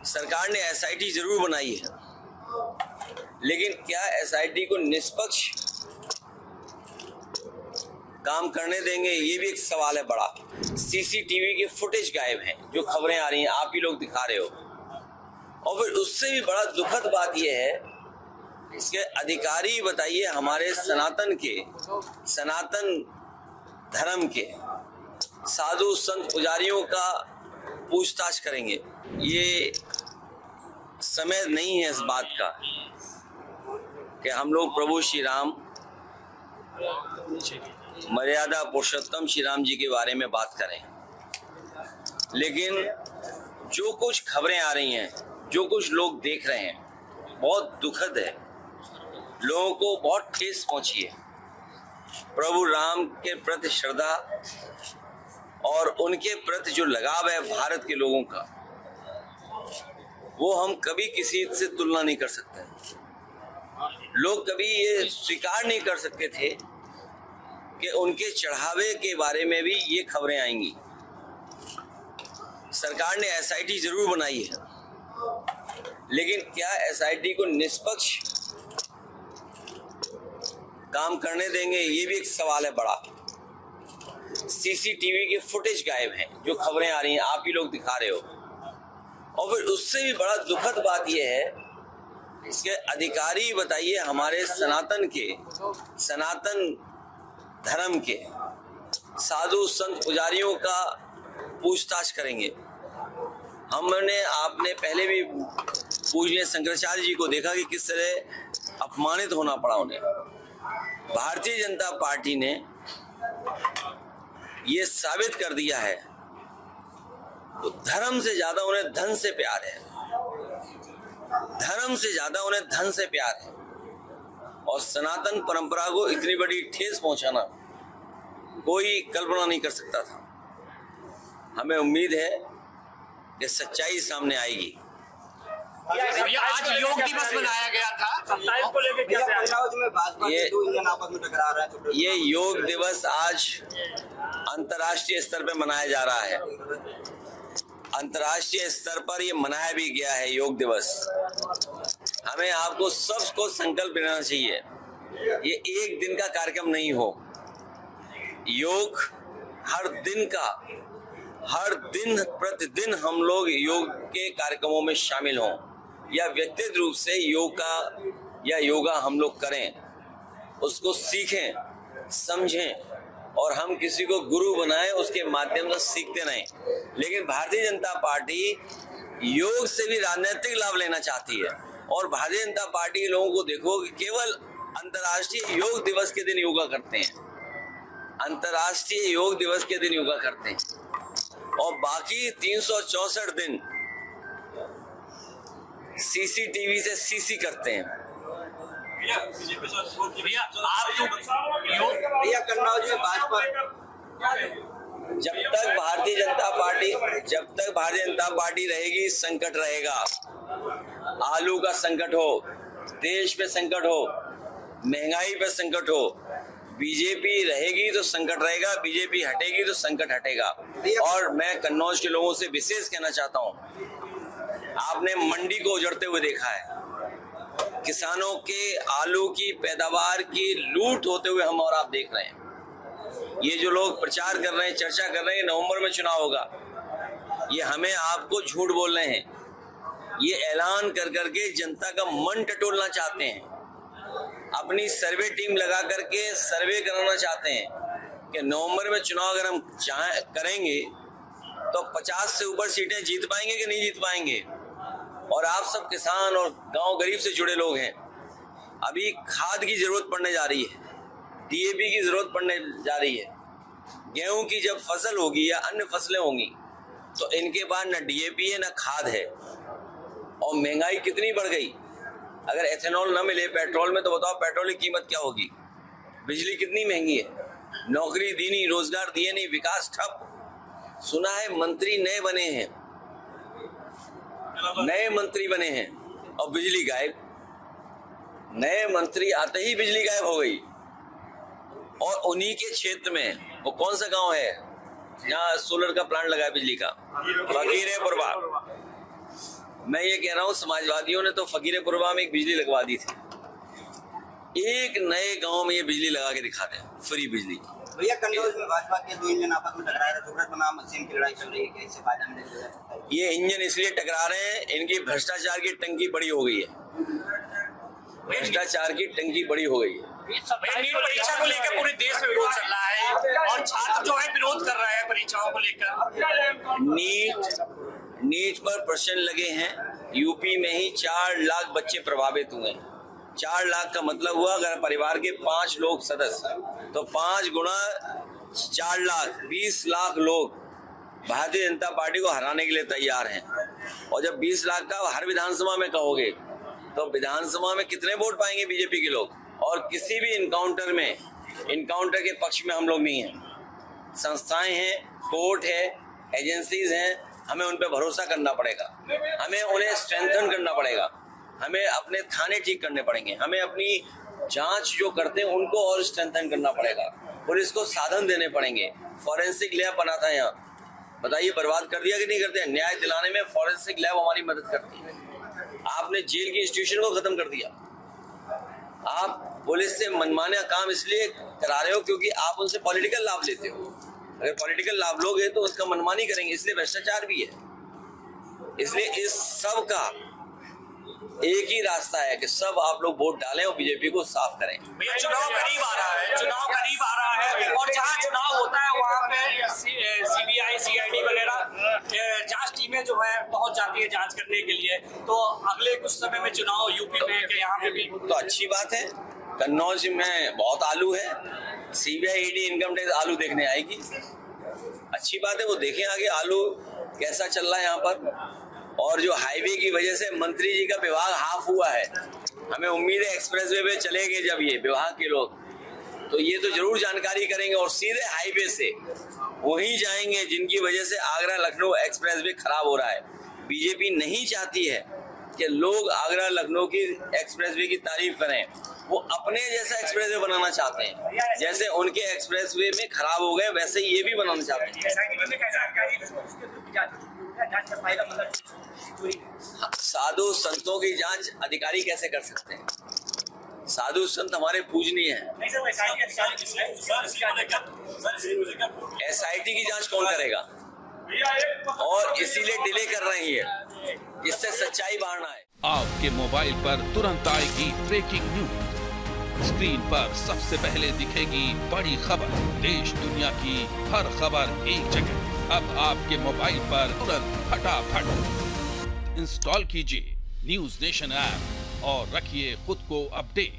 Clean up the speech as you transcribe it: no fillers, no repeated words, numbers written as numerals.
सरकार ने एसआईटी जरूर बनाई है, लेकिन क्या एसआईटी को निष्पक्ष काम करने देंगे, ये भी एक सवाल है बड़ा। सीसीटीवी के फुटेज गायब हैं, जो खबरें आ रही हैं आप ही लोग दिखा रहे हो। और फिर उससे भी बड़ा दुखद बात यह है, इसके अधिकारी बताइए हमारे सनातन धर्म के साधु संत पुजारियों का पूछताछ करेंगे। ये समय नहीं है इस बात का कि हम लोग प्रभु श्री राम, मर्यादा पुरुषोत्तम श्री राम जी के बारे में बात करें। लेकिन जो कुछ खबरें आ रही हैं, जो कुछ लोग देख रहे हैं, बहुत दुखद है। लोगों को बहुत ठेस पहुंची है। प्रभु राम के प्रति श्रद्धा और उनके प्रति जो लगाव है भारत के लोगों का, वो हम कभी किसी से तुलना नहीं कर सकते। लोग कभी ये स्वीकार नहीं कर सकते थे कि उनके चढ़ावे के बारे में भी ये खबरें आएंगी। सरकार ने एसआईटी जरूर बनाई है, लेकिन क्या एसआईटी को निष्पक्ष काम करने देंगे, ये भी एक सवाल है बड़ा। सीसीटीवी के फुटेज गायब हैं, जो खबरें आ रही हैं आप ही लोग दिखा रहे हो। और फिर उससे भी बड़ा दुखद बात यह है, इसके अधिकारी बताइए हमारे सनातन धर्म के साधु संत पुजारियों का पूछताछ करेंगे। आपने पहले भी पूजनीय शंकराचार्य जी को देखा कि किस तरह अपमानित होना पड़ा उन्हें। भारतीय जनता पार्टी ने ये साबित कर दिया है, तो धर्म से ज्यादा उन्हें धन से प्यार है। धर्म से ज्यादा उन्हें धन से प्यार है। और सनातन परंपरा को इतनी बड़ी ठेस पहुंचाना कोई कल्पना नहीं कर सकता था। हमें उम्मीद है कि सच्चाई सामने आएगी। आज योग दिवस मनाया गया था, को लेकर ये योग दिवस आज अंतर्राष्ट्रीय स्तर पर मनाया जा रहा है। अंतर्राष्ट्रीय स्तर पर ये मनाया भी गया है योग दिवस। हमें आपको सबको संकल्प लेना चाहिए, ये एक दिन का कार्यक्रम नहीं हो। योग हर दिन प्रतिदिन हम लोग योग के कार्यक्रमों में शामिल हों, या व्यक्तिगत रूप से योगा हम लोग करें, उसको सीखें, समझें और हम किसी को गुरु बनाएं, उसके माध्यम से सीखते रहें। लेकिन भारतीय जनता पार्टी योग से भी राजनीतिक लाभ लेना चाहती है। और भारतीय जनता पार्टी के लोगों को देखो कि केवल अंतर्राष्ट्रीय योग दिवस के दिन योगा करते हैं, अंतर्राष्ट्रीय योग दिवस के दिन योगा करते हैं, और बाकी 364 दिन सीसीटीवी से सीसी करते हैं। जब तक भारतीय जनता पार्टी रहेगी, संकट रहेगा। आलू का संकट हो, देश पे संकट हो, महंगाई पे संकट हो। बीजेपी रहेगी तो संकट रहेगा, बीजेपी हटेगी तो संकट हटेगा। और मैं कन्नौज के लोगों से विशेष कहना चाहता हूं, आपने मंडी को उजड़ते हुए देखा है, किसानों के आलू की पैदावार की लूट होते हुए हम और आप देख रहे हैं। ये जो लोग प्रचार कर रहे हैं, चर्चा कर रहे हैं नवंबर में चुनाव होगा, ये हमें आपको झूठ बोल रहे हैं। ये ऐलान कर करके जनता का मन टटोलना चाहते हैं। अपनी सर्वे टीम लगा करके सर्वे कराना चाहते हैं कि नवंबर में चुनाव अगर हम करेंगे तो 50 से ऊपर सीटें जीत पाएंगे कि नहीं जीत पाएंगे। और आप सब किसान और गांव गरीब से जुड़े लोग हैं। अभी खाद की जरूरत पड़ने जा रही है, डीएपी की जरूरत पड़ने जा रही है। गेहूं की जब फसल होगी या अन्य फसलें होंगी तो इनके पास न डीएपी है न खाद है। और महंगाई कितनी बढ़ गई। अगर एथेनॉल न मिले पेट्रोल में, तो बताओ पेट्रोल की कीमत क्या होगी। बिजली कितनी महंगी है। नौकरी दी नहीं, रोजगार दिए नहीं, विकास ठप। सुना है मंत्री नए मंत्री बने हैं और बिजली गायब। नए मंत्री आते ही बिजली गायब हो गई। और उन्हीं के क्षेत्र में, वो कौन सा गांव है जहाँ सोलर का प्लांट लगा है बिजली का, फकीरेपुरवा। मैं ये कह रहा हूँ समाजवादियों ने तो फकीरपुरवा में एक बिजली लगवा दी थी। एक नए गांव में ये बिजली लगा के दिखा दें, फ्री बिजली। भैया कन्नौज में भाजपा के दो इंजन आपस में टकरा रहे, सूरत में नाम मशीन की लड़ाई चल रही है, कैसे फायदा मिलेगा? ये इंजन इसलिए टकरा रहे हैं, इनकी भ्रष्टाचार की टंकी बड़ी हो गई है। भ्रष्टाचार की टंकी बड़ी हो गई है। नीट परीक्षा को लेकर पूरे देश में विरोध चल रहा है और छात्र जो है विरोध कर रहे हैं परीक्षाओं को लेकर। नीट पर प्रश्न लगे हैं। यूपी में ही 4 लाख बच्चे प्रभावित हुए हैं। 4 लाख का मतलब हुआ अगर परिवार के 5 लोग सदस्य, तो 5 गुना 4 लाख 20 लाख लोग भारतीय जनता पार्टी को हराने के लिए तैयार हैं। और जब 20 लाख का हर विधानसभा में कहोगे तो विधानसभा में कितने वोट पाएंगे बीजेपी के लोग? और किसी भी इनकाउंटर के पक्ष में हम लोग नहीं हैं। संस्थाएं हैं, कोर्ट है, एजेंसीज हैं, हमें उन पर भरोसा करना पड़ेगा। हमें उन्हें स्ट्रेंथन करना पड़ेगा। हमें अपने थाने ठीक करने पड़ेंगे। हमें अपनी जांच जो करते हैं उनको और स्ट्रेंथन करना पड़ेगा। पुलिस को साधन देने पड़ेंगे। फॉरेंसिक लैब बना था यहाँ, बताइए बर्बाद कर दिया कि नहीं करते? न्याय दिलाने में फॉरेंसिक लैब हमारी मदद करती है। आपने जेल की इंस्टीट्यूशन को खत्म कर दिया। आप पुलिस से मनमाना काम इसलिए करा रहे हो क्योंकि आप उनसे पॉलिटिकल लाभ लेते हो। अगर पॉलिटिकल लाभ लोगे तो उसका मनमानी करेंगे, इसलिए भ्रष्टाचार भी है। इसलिए इस सब का एक ही रास्ता है कि सब आप लोग वोट डालें और बीजेपी को साफ करें। भैया चुनाव करीब आ रहा है और जहाँ चुनाव होता है वहाँ पे सीबीआई सीआईडी वगैरह जांच टीमें जो है पहुँच जाती है जांच करने के लिए। तो अगले कुछ समय में चुनाव यूपी में के यहाँ पे भी तो अच्छी बात है। कन्नौज में बहुत आलू है, सीबीआई ईडी इनकम टैक्स आलू देखने आएगी। अच्छी बात है, वो देखें आगे आलू कैसा चल रहा है यहाँ पर। और जो हाईवे की वजह से मंत्री जी का विभाग हाफ हुआ है, हमें उम्मीद है एक्सप्रेसवे पे चलेंगे जब ये विभाग के लोग, तो ये तो जरूर जानकारी करेंगे और सीधे हाईवे से वहीं जाएंगे जिनकी वजह से आगरा लखनऊ एक्सप्रेसवे खराब हो रहा है। बीजेपी नहीं चाहती है कि लोग आगरा लखनऊ की एक्सप्रेसवे की तारीफ करें। वो अपने जैसा एक्सप्रेसवे बनाना चाहते हैं। जैसे उनके एक्सप्रेसवे में खराब हो गए वैसे ये भी बनाना चाहते हैं। साधु संतों की जांच अधिकारी कैसे कर सकते हैं? साधु संत हमारे पूजनीय हैं। एसआईटी की जांच कौन करेगा? और इसीलिए डिले कर रही है, इससे सच्चाई बाहर ना आए। आपके मोबाइल पर तुरंत आएगी ब्रेकिंग न्यूज। स्क्रीन पर सबसे पहले दिखेगी बड़ी खबर। देश दुनिया की हर खबर एक जगह। अब आपके मोबाइल पर तुरंत फटाफट इंस्टॉल कीजिए न्यूज नेशन ऐप और रखिए खुद को अपडेट।